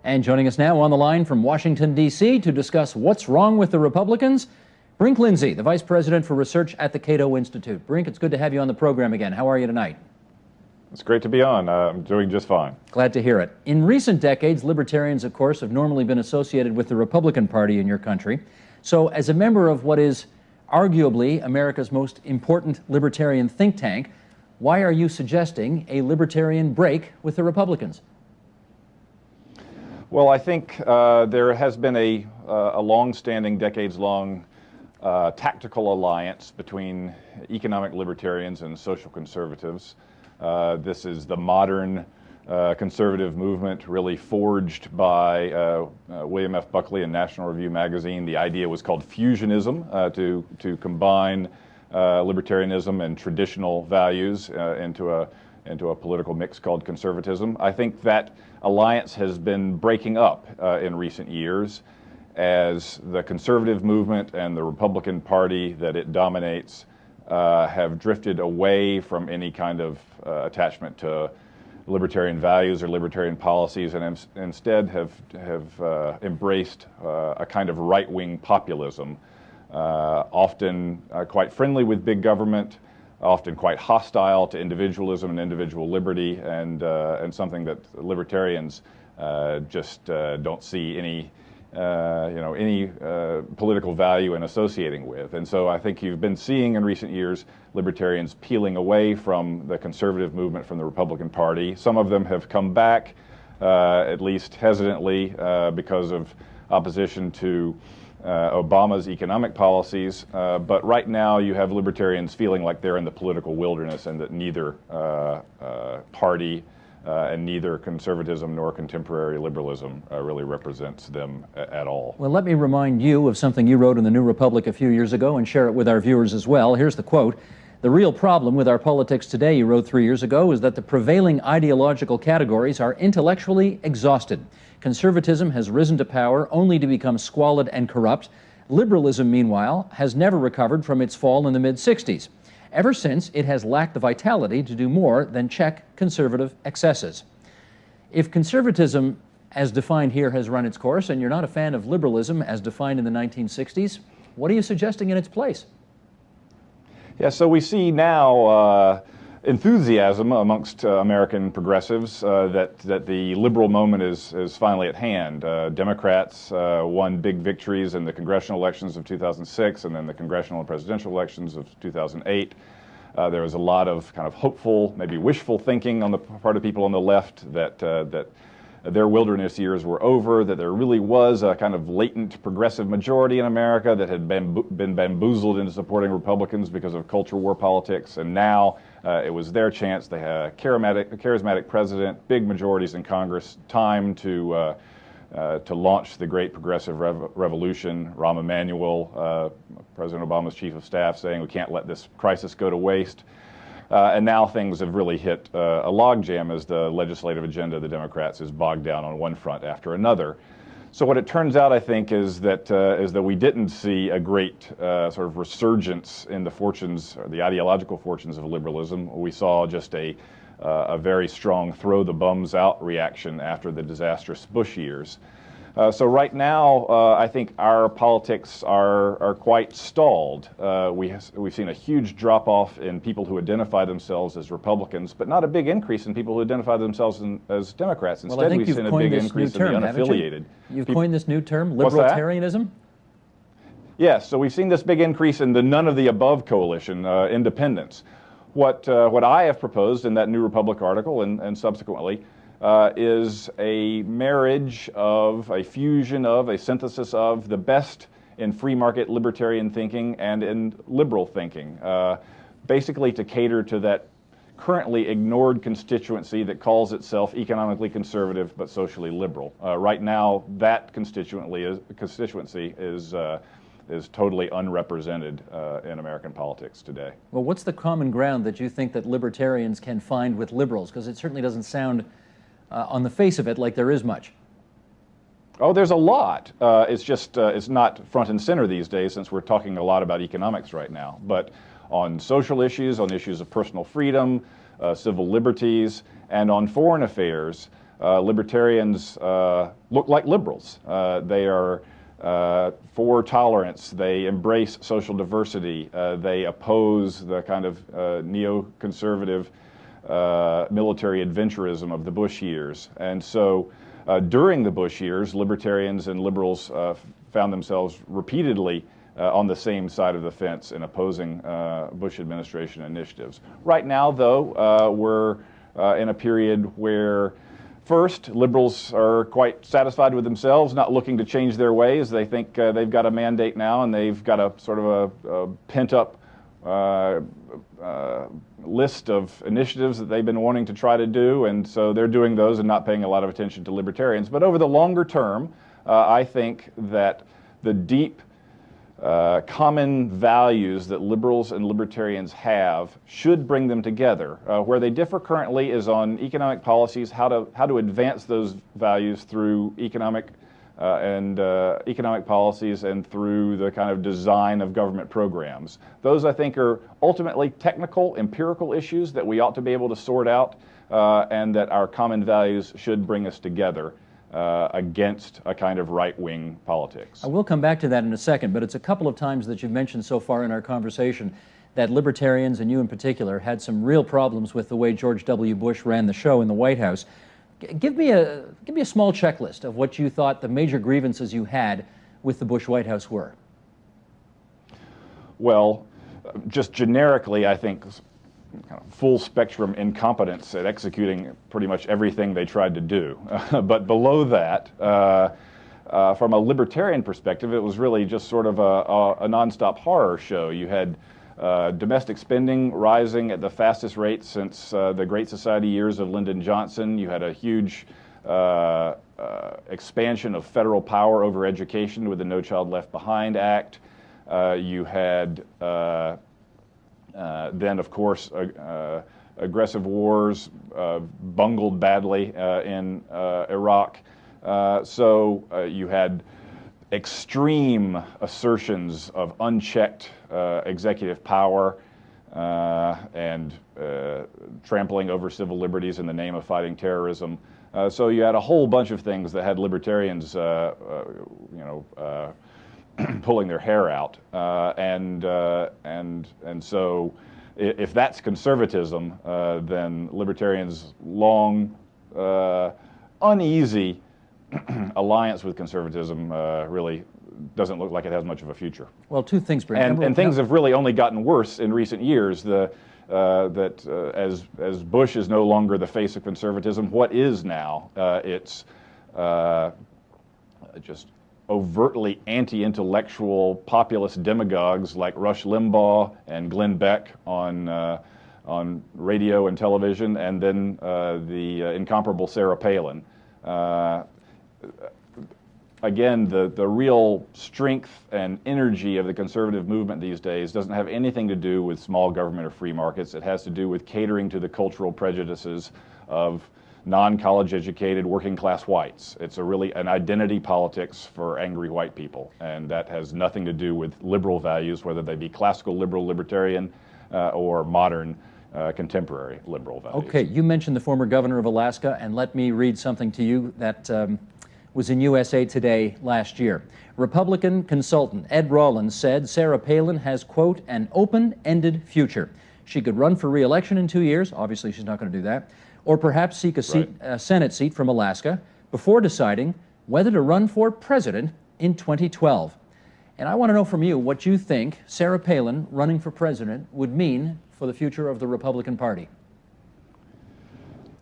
And joining us now on the line from Washington, D.C. to discuss what's wrong with the Republicans, Brink Lindsey, the Vice President for Research at the Cato Institute. Brink, it's good to have you on the program again. How are you tonight? It's great to be on. I'm doing just fine. Glad to hear it. In recent decades, libertarians, of course, have normally been associated with the Republican Party in your country. So as a member of what is arguably America's most important libertarian think tank, why are you suggesting a libertarian break with the Republicans? Well, I think there has been a long-standing, decades-long tactical alliance between economic libertarians and social conservatives. This is the modern conservative movement, really forged by William F. Buckley in National Review magazine. The idea was called fusionism, to combine libertarianism and traditional values into a political mix called conservatism. I think that alliance has been breaking up in recent years as the conservative movement and the Republican Party that it dominates have drifted away from any kind of attachment to libertarian values or libertarian policies, and instead have embraced a kind of right-wing populism, often quite friendly with big government, often quite hostile to individualism and individual liberty, and something that libertarians just don't see any political value in associating with. And so I think you've been seeing in recent years libertarians peeling away from the conservative movement from the Republican Party. Some of them have come back, at least hesitantly, because of opposition to Obama's economic policies, but right now you have libertarians feeling like they're in the political wilderness and that neither party and neither conservatism nor contemporary liberalism really represents them at all. Well, let me remind you of something you wrote in the New Republic a few years ago and share it with our viewers as well. Here's the quote. "The real problem with our politics today," you wrote 3 years ago, "is that the prevailing ideological categories are intellectually exhausted. Conservatism has risen to power only to become squalid and corrupt. Liberalism, meanwhile, has never recovered from its fall in the mid-60s. Ever since, it has lacked the vitality to do more than check conservative excesses." If conservatism, as defined here, has run its course, and you're not a fan of liberalism as defined in the 1960s, what are you suggesting in its place? Yeah, so we see now enthusiasm amongst American progressives that the liberal moment is finally at hand. Democrats won big victories in the congressional elections of 2006 and then the congressional and presidential elections of 2008. There was a lot of kind of hopeful, maybe wishful thinking on the part of people on the left that their wilderness years were over, that there really was a kind of latent progressive majority in America that had been bamboozled into supporting Republicans because of culture war politics, and now it was their chance. They had a charismatic president, big majorities in Congress, time to launch the great progressive revolution. Rahm Emanuel, President Obama's chief of staff, saying we can't let this crisis go to waste. And now things have really hit a logjam as the legislative agenda of the Democrats is bogged down on one front after another. So what it turns out, I think, is that we didn't see a great sort of resurgence in the fortunes, or the ideological fortunes of liberalism. We saw just a very strong throw the bums out reaction after the disastrous Bush years. So right now, I think our politics are quite stalled. We've seen a huge drop-off in people who identify themselves as Republicans, but not a big increase in people who identify themselves as Democrats. Instead, we've seen a big increase in the unaffiliated. You've coined this new term, libertarianism? Yes, so we've seen this big increase in the none of the above coalition, independents. What I have proposed in that New Republic article and subsequently is a marriage of, a fusion of, a synthesis of the best in free market libertarian thinking and in liberal thinking, basically to cater to that currently ignored constituency that calls itself economically conservative but socially liberal. Right now, that constituency is totally unrepresented in American politics today. Well, what's the common ground that you think that libertarians can find with liberals? Because it certainly doesn't sound on the face of it like there is much. Oh, there's a lot. It's just it's not front and center these days since we're talking a lot about economics right now. But on social issues, on issues of personal freedom, civil liberties, and on foreign affairs, libertarians look like liberals. They are for tolerance. They embrace social diversity. They oppose the kind of neoconservative military adventurism of the Bush years. And so during the Bush years, libertarians and liberals found themselves repeatedly on the same side of the fence in opposing Bush administration initiatives. Right now, though, we're in a period where first, liberals are quite satisfied with themselves, not looking to change their ways. They think they've got a mandate now, and they've got a sort of a pent-up list of initiatives that they've been wanting to try to do, and so they're doing those and not paying a lot of attention to libertarians. But over the longer term, I think that the deep common values that liberals and libertarians have should bring them together. Where they differ currently is on economic policies, how to advance those values through economic policies and through the kind of design of government programs. Those, I think, are ultimately technical, empirical issues that we ought to be able to sort out, and that our common values should bring us together against a kind of right-wing politics. I will come back to that in a second, but it's a couple of times that you've mentioned so far in our conversation that libertarians, and you in particular, had some real problems with the way George W. Bush ran the show in the White House. Give me a small checklist of what you thought the major grievances you had with the Bush White House were. Well, just generically, I think kind of full spectrum incompetence at executing pretty much everything they tried to do. But below that, from a libertarian perspective, it was really just sort of a nonstop horror show. You had domestic spending rising at the fastest rate since the Great Society years of Lyndon Johnson. You had a huge expansion of federal power over education with the No Child Left Behind Act. You had then, of course, aggressive wars bungled badly in Iraq. So you had extreme assertions of unchecked executive power and trampling over civil liberties in the name of fighting terrorism. So you had a whole bunch of things that had libertarians, pulling their hair out, and so if that's conservatism, then libertarians' long, uneasy alliance with conservatism really doesn't look like it has much of a future. Well, two things, Brink. And things have really only gotten worse in recent years. As Bush is no longer the face of conservatism, what is now? It's just overtly anti-intellectual populist demagogues like Rush Limbaugh and Glenn Beck on radio and television, and then the incomparable Sarah Palin. Again, the real strength and energy of the conservative movement these days doesn't have anything to do with small government or free markets. It has to do with catering to the cultural prejudices of non-college educated working class whites. It's really an identity politics for angry white people, and that has nothing to do with liberal values, whether they be classical liberal libertarian or modern contemporary liberal values. Okay, you mentioned the former governor of Alaska, and let me read something to you that was in USA Today last year. Republican consultant Ed Rollins said Sarah Palin has, quote, an open-ended future. She could run for re-election in 2 years, obviously she's not going to do that, or perhaps seek a seat, a Senate seat from Alaska before deciding whether to run for president in 2012. And I want to know from you what you think Sarah Palin running for president would mean for the future of the Republican Party.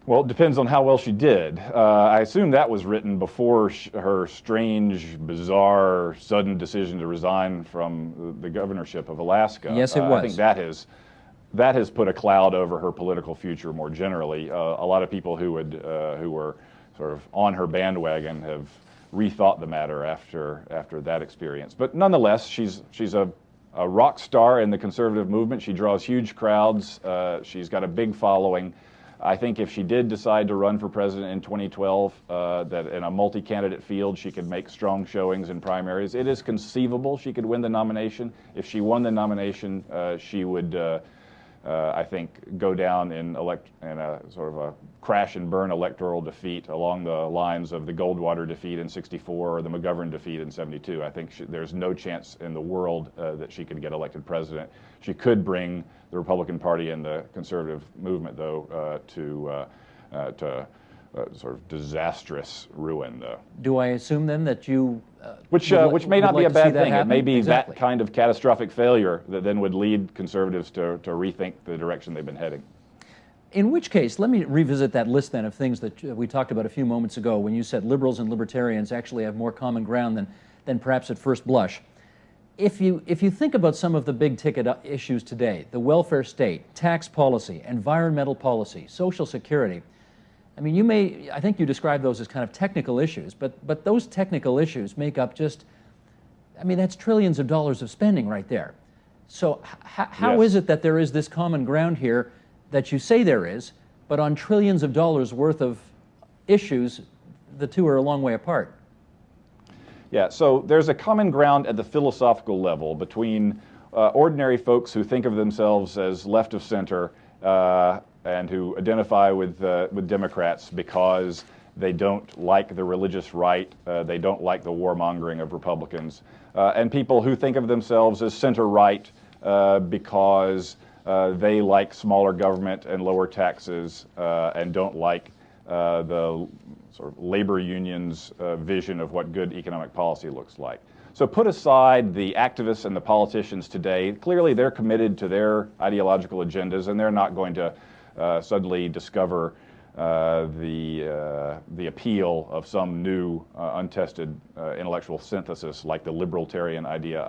Well, it depends on how well she did. I assume that was written before her strange, bizarre, sudden decision to resign from the governorship of Alaska. Yes, it was. I think that has put a cloud over her political future more generally. A lot of people who were sort of on her bandwagon have rethought the matter after that experience. But nonetheless, she's a rock star in the conservative movement. She draws huge crowds. She's got a big following. I think if she did decide to run for president in 2012, that in a multi-candidate field she could make strong showings in primaries. It is conceivable she could win the nomination. If she won the nomination, she would I think, go down in a sort of a crash and burn electoral defeat along the lines of the Goldwater defeat in '64 or the McGovern defeat in '72. I think there's no chance in the world that she could get elected president. She could bring the Republican Party and the conservative movement, though, to sort of disastrous ruin. Do I assume then that you which may not be a bad thing. It may be exactly. that kind of catastrophic failure that then would lead conservatives to rethink the direction they've been heading. In which case, let me revisit that list then of things that we talked about a few moments ago when you said liberals and libertarians actually have more common ground than perhaps at first blush. If you think about some of the big ticket issues today, the welfare state, tax policy, environmental policy, Social Security, I mean, I think you describe those as kind of technical issues, but those technical issues make up just, I mean, that's trillions of dollars of spending right there. So how Yes. is it that there is this common ground here that you say there is, but on trillions of dollars worth of issues, the two are a long way apart? Yeah, so there's a common ground at the philosophical level between ordinary folks who think of themselves as left of center and who identify with Democrats because they don't like the religious right, they don't like the warmongering of Republicans, and people who think of themselves as center-right because they like smaller government and lower taxes and don't like the sort of labor unions' vision of what good economic policy looks like. So put aside the activists and the politicians today. Clearly they're committed to their ideological agendas and they're not going to suddenly discover the appeal of some new untested intellectual synthesis like the libertarian idea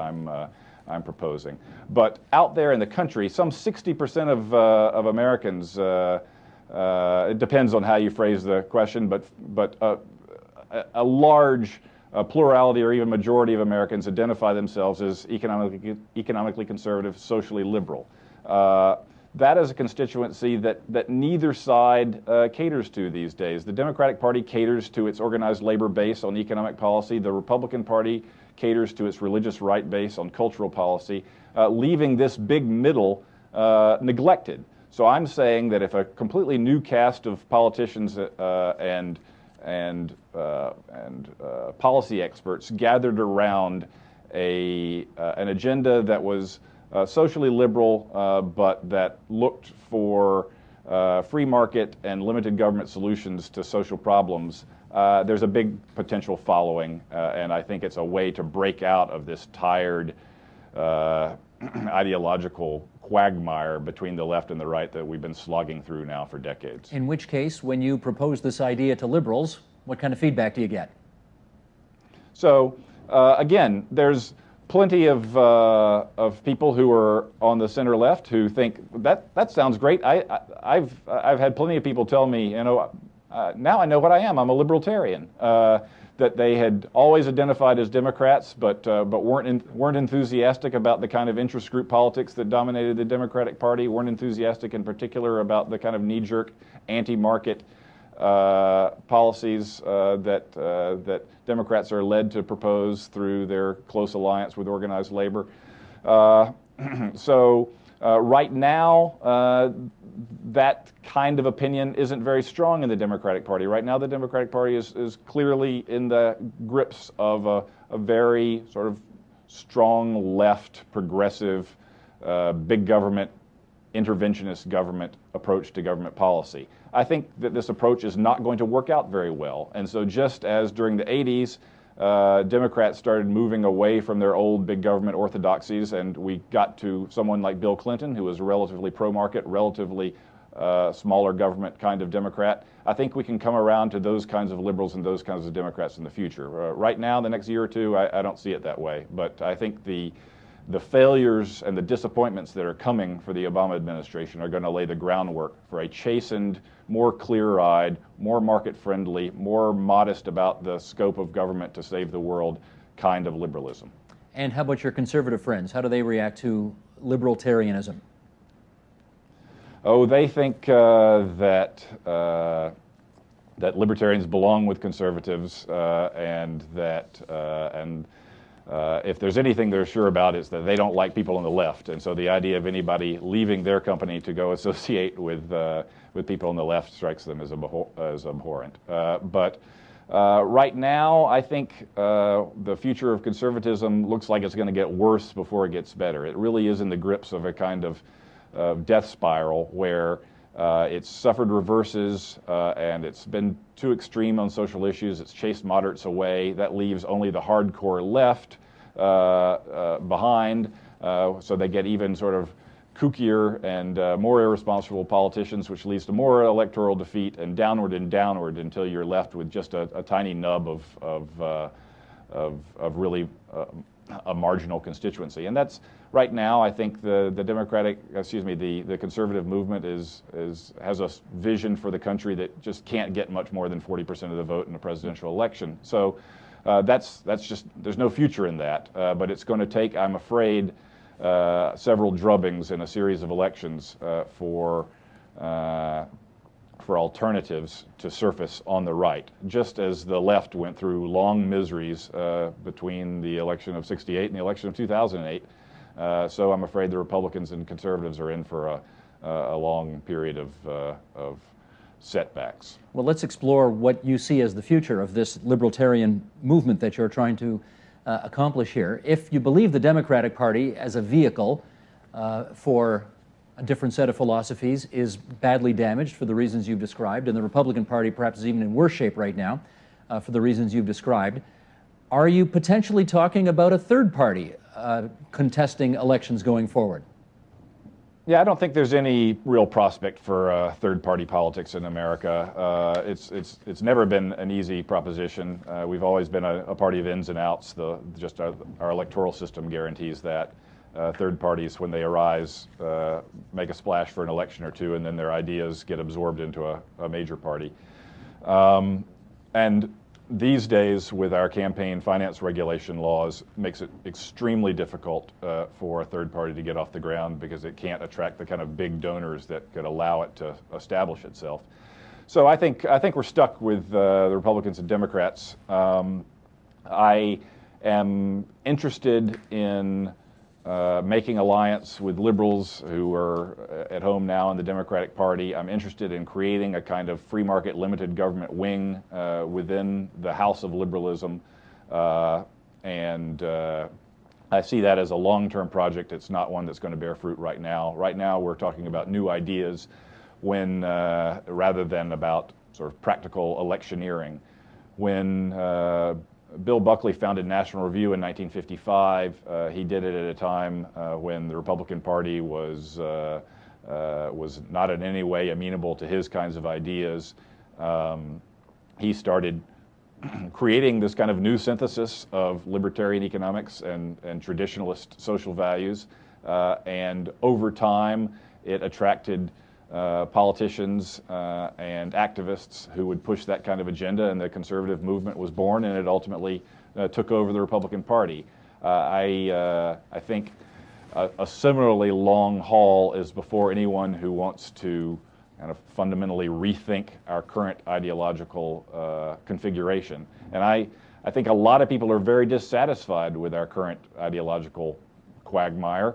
I'm proposing. But out there in the country, some 60% of Americans, it depends on how you phrase the question, but a large plurality or even majority of Americans identify themselves as economically conservative, socially liberal. That is a constituency that neither side caters to these days. The Democratic Party caters to its organized labor base on economic policy. The Republican Party caters to its religious right base on cultural policy, leaving this big middle neglected. So I'm saying that if a completely new cast of politicians and policy experts gathered around an agenda that was socially liberal, but that looked for free market and limited government solutions to social problems, there's a big potential following, and I think it's a way to break out of this tired ideological quagmire between the left and the right that we've been slogging through now for decades. In which case, when you propose this idea to liberals, what kind of feedback do you get? So, again, there's plenty of people who are on the center left who think that sounds great. I've had plenty of people tell me, you know, now I know what I am. I'm a libertarian. That they had always identified as Democrats, but weren't enthusiastic about the kind of interest group politics that dominated the Democratic Party. Weren't enthusiastic in particular about the kind of knee-jerk anti-market policies that Democrats are led to propose through their close alliance with organized labor. So right now, that kind of opinion isn't very strong in the Democratic Party. Right now, the Democratic Party is clearly in the grips of a very sort of strong left, progressive, big government, interventionist government approach to government policy. I think that this approach is not going to work out very well. And so just as during the 80s, Democrats started moving away from their old big government orthodoxies, and we got to someone like Bill Clinton, who was a relatively pro-market, relatively smaller government kind of Democrat. I think we can come around to those kinds of liberals and those kinds of Democrats in the future. Right now, the next year or two, I don't see it that way. But I think the failures and the disappointments that are coming for the Obama administration are going to lay the groundwork for a chastened, more clear-eyed, more market-friendly, more modest about the scope of government to save the world kind of liberalism. And how about your conservative friends? How do they react to libertarianism? Oh, they think that libertarians belong with conservatives and that if there's anything they're sure about, it's that they don't like people on the left, and so the idea of anybody leaving their company to go associate with people on the left strikes them as abhorrent. But right now, I think the future of conservatism looks like it's going to get worse before it gets better. It really is in the grips of a kind of death spiral where it's suffered reverses and it's been too extreme on social issues. It's chased moderates away. That leaves only the hardcore left behind, so they get even sort of kookier and more irresponsible politicians, which leads to more electoral defeat and downward until you're left with just a tiny nub of really a marginal constituency. And that's right now. I think the conservative movement has a vision for the country that just can't get much more than 40% of the vote in a presidential election. So that's just, there's no future in that. But it's going to take, I'm afraid, several drubbings in a series of elections for alternatives to surface on the right, just as the left went through long miseries between the election of '68 and the election of 2008. So I'm afraid the Republicans and conservatives are in for a long period of setbacks. Well, let's explore what you see as the future of this libertarian movement that you're trying to accomplish here. If you believe the Democratic Party as a vehicle for a different set of philosophies is badly damaged for the reasons you've described, and the Republican Party perhaps is even in worse shape right now for the reasons you've described, are you potentially talking about a third party contesting elections going forward? Yeah, I don't think there's any real prospect for third-party politics in America. It's never been an easy proposition. We've always been a party of ins and outs. Just our electoral system guarantees that. Third parties, when they arise, make a splash for an election or two, and then their ideas get absorbed into a major party. And these days, with our campaign finance regulation laws, makes it extremely difficult for a third party to get off the ground because it can't attract the kind of big donors that could allow it to establish itself. So I think we're stuck with the Republicans and Democrats. I am interested in making alliance with liberals who are at home now in the Democratic Party. I'm interested in creating a kind of free market limited government wing within the House of Liberalism. And I see that as a long-term project. It's not one that's going to bear fruit right now. Right now we're talking about new ideas when, rather than about sort of practical electioneering. When Bill Buckley founded National Review in 1955. He did it at a time when the Republican Party was not in any way amenable to his kinds of ideas. He started creating this kind of new synthesis of libertarian economics and traditionalist social values. And over time, it attracted politicians and activists who would push that kind of agenda, and the conservative movement was born, and it ultimately took over the Republican Party. I think a similarly long haul is before anyone who wants to kind of fundamentally rethink our current ideological configuration. And I think a lot of people are very dissatisfied with our current ideological quagmire.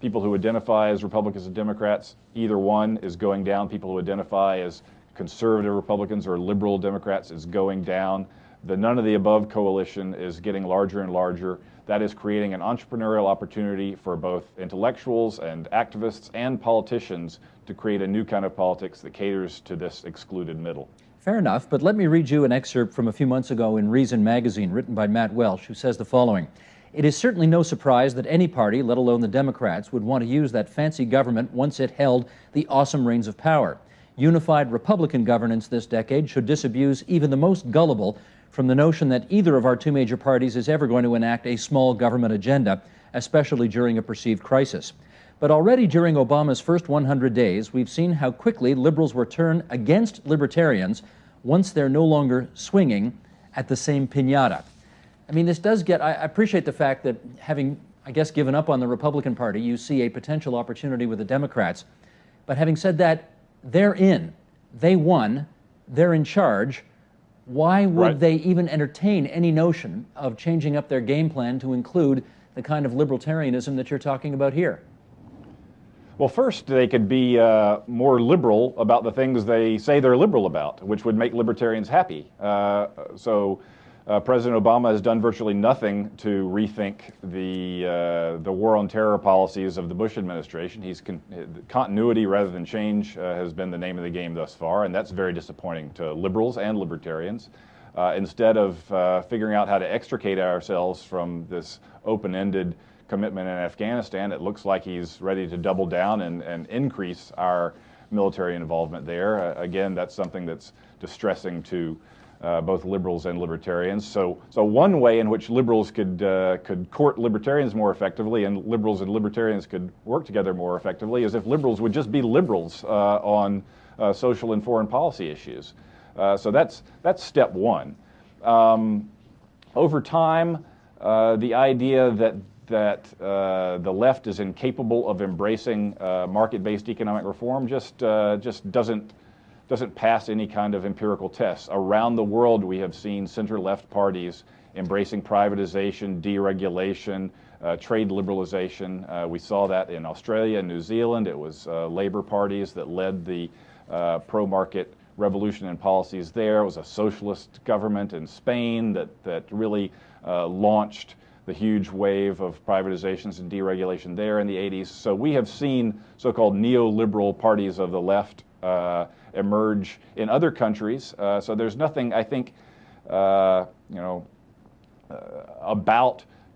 People who identify as Republicans and Democrats, either one is going down. People who identify as conservative Republicans or liberal Democrats is going down. The none of the above coalition is getting larger and larger. That is creating an entrepreneurial opportunity for both intellectuals and activists and politicians to create a new kind of politics that caters to this excluded middle. Fair enough, but let me read you an excerpt from a few months ago in Reason magazine, written by Matt Welch, who says the following: "It is certainly no surprise that any party, let alone the Democrats, would want to use that fancy government once it held the awesome reins of power. Unified Republican governance this decade should disabuse even the most gullible from the notion that either of our two major parties is ever going to enact a small government agenda, especially during a perceived crisis. But already during Obama's first 100 days, we've seen how quickly liberals will turn against libertarians once they're no longer swinging at the same piñata." I mean, this does get, I appreciate the fact that having, I guess, given up on the Republican Party, you see a potential opportunity with the Democrats. But having said that, they're in. They won. They're in charge. why would Right. they even entertain any notion of changing up their game plan to include the kind of libertarianism that you're talking about here? Well, first, they could be more liberal about the things they say they're liberal about, which would make libertarians happy. President Obama has done virtually nothing to rethink the war on terror policies of the Bush administration. Continuity rather than change has been the name of the game thus far, and that's very disappointing to liberals and libertarians. Instead of figuring out how to extricate ourselves from this open-ended commitment in Afghanistan, it looks like he's ready to double down and increase our military involvement there. Again, that's something that's distressing to both liberals and libertarians. So one way in which liberals could court libertarians more effectively, and liberals and libertarians could work together more effectively, is if liberals would just be liberals on social and foreign policy issues. So that's step one. Over time, the idea that the left is incapable of embracing market-based economic reform just doesn't pass any kind of empirical tests. Around the world, we have seen center-left parties embracing privatization, deregulation, trade liberalization. We saw that in Australia and New Zealand. It was labor parties that led the pro-market revolution in policies there. It was a socialist government in Spain that really launched the huge wave of privatizations and deregulation there in the 80s. So we have seen so-called neoliberal parties of the left emerge in other countries. So there's nothing, I think, about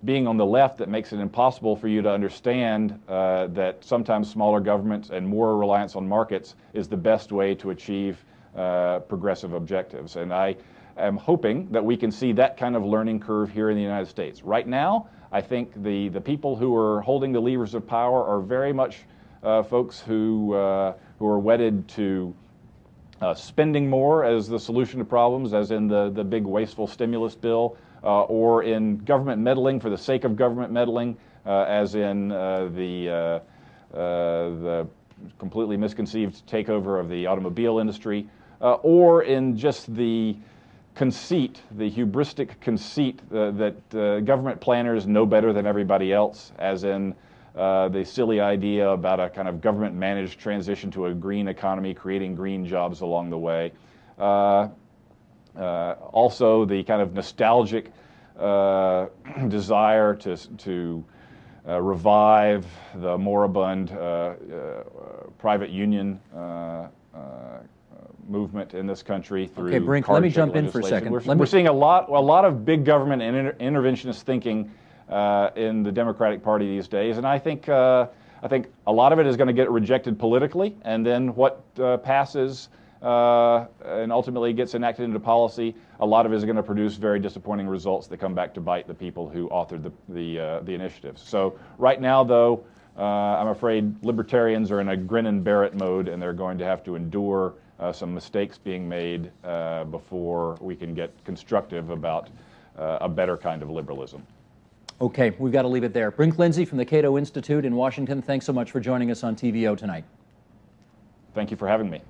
being on the left that makes it impossible for you to understand that sometimes smaller governments and more reliance on markets is the best way to achieve progressive objectives. And I am hoping that we can see that kind of learning curve here in the United States. Right now, I think the people who are holding the levers of power are very much folks who are wedded to spending more as the solution to problems, as in the big wasteful stimulus bill, or in government meddling for the sake of government meddling, as in the completely misconceived takeover of the automobile industry, or in just the conceit, the hubristic conceit that government planners know better than everybody else, as in the silly idea about a kind of government-managed transition to a green economy, creating green jobs along the way. Also, the kind of nostalgic desire to revive the moribund private union movement in this country through. Okay, Brink, let me jump in for a second. We're seeing a lot of big government and interventionist thinking in the Democratic Party these days, and I think a lot of it is going to get rejected politically, and then what passes and ultimately gets enacted into policy, a lot of it is going to produce very disappointing results that come back to bite the people who authored the initiatives. So right now, though, I'm afraid libertarians are in a grin and bear it mode, and they're going to have to endure some mistakes being made before we can get constructive about a better kind of liberalism. Okay, we've got to leave it there. Brink Lindsey from the Cato Institute in Washington, thanks so much for joining us on TVO tonight. Thank you for having me.